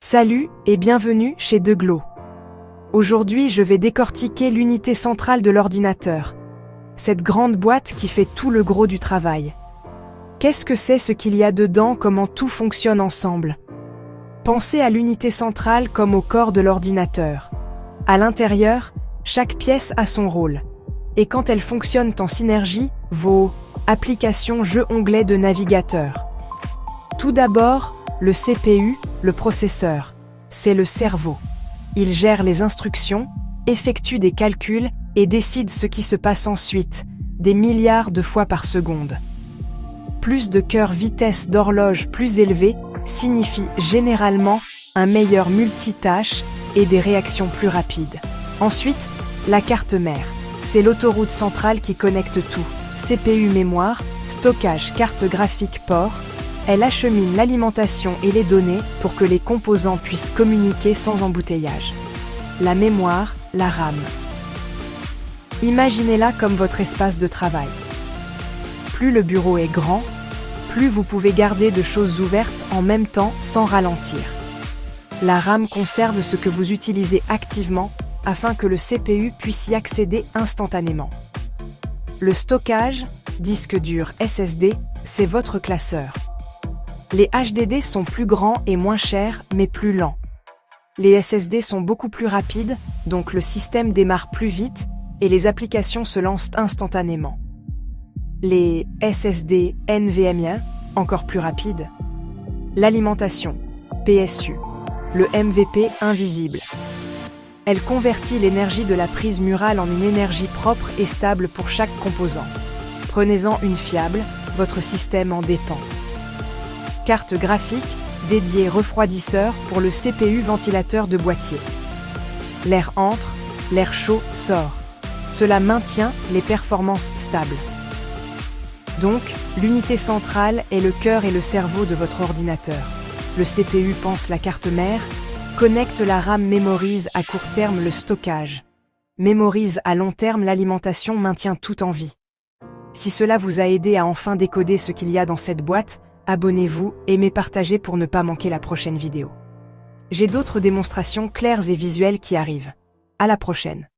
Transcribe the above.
Salut et bienvenue chez Deglo. Aujourd'hui, je vais décortiquer l'unité centrale de l'ordinateur, cette grande boîte qui fait tout le gros du travail. Qu'est-ce que c'est ce qu'il y a dedans, comment tout fonctionne ensemble? Pensez à l'unité centrale comme au corps de l'ordinateur. À l'intérieur, chaque pièce a son rôle. Et quand elles fonctionnent en synergie, vos applications, jeux, onglets de navigateur. Tout d'abord, le CPU, le processeur, c'est le cerveau. Il gère les instructions, effectue des calculs et décide ce qui se passe ensuite, des milliards de fois par seconde. Plus de cœur, vitesse d'horloge plus élevée signifie généralement un meilleur multitâche et des réactions plus rapides. Ensuite, la carte mère. C'est l'autoroute centrale qui connecte tout. CPU, mémoire, stockage, carte graphique, port. Elle achemine l'alimentation et les données pour que les composants puissent communiquer sans embouteillage. La mémoire, la RAM. Imaginez-la comme votre espace de travail. Plus le bureau est grand, plus vous pouvez garder de choses ouvertes en même temps sans ralentir. La RAM conserve ce que vous utilisez activement afin que le CPU puisse y accéder instantanément. Le stockage, disque dur SSD, c'est votre classeur. Les HDD sont plus grands et moins chers, mais plus lents. Les SSD sont beaucoup plus rapides, donc le système démarre plus vite et les applications se lancent instantanément. Les SSD NVMe, encore plus rapides. L'alimentation, PSU, le MVP invisible. Elle convertit l'énergie de la prise murale en une énergie propre et stable pour chaque composant. Prenez-en une fiable, votre système en dépend. Carte graphique, dédiée refroidisseur pour le CPU, ventilateur de boîtier. L'air entre, l'air chaud sort. Cela maintient les performances stables. Donc, l'unité centrale est le cœur et le cerveau de votre ordinateur. Le CPU pense la carte mère, connecte la RAM, mémorise à court terme le stockage, mémorise à long terme l'alimentation, maintient tout en vie. Si cela vous a aidé à enfin décoder ce qu'il y a dans cette boîte, abonnez-vous, aimez, partagez pour ne pas manquer la prochaine vidéo. J'ai d'autres démonstrations claires et visuelles qui arrivent. À la prochaine.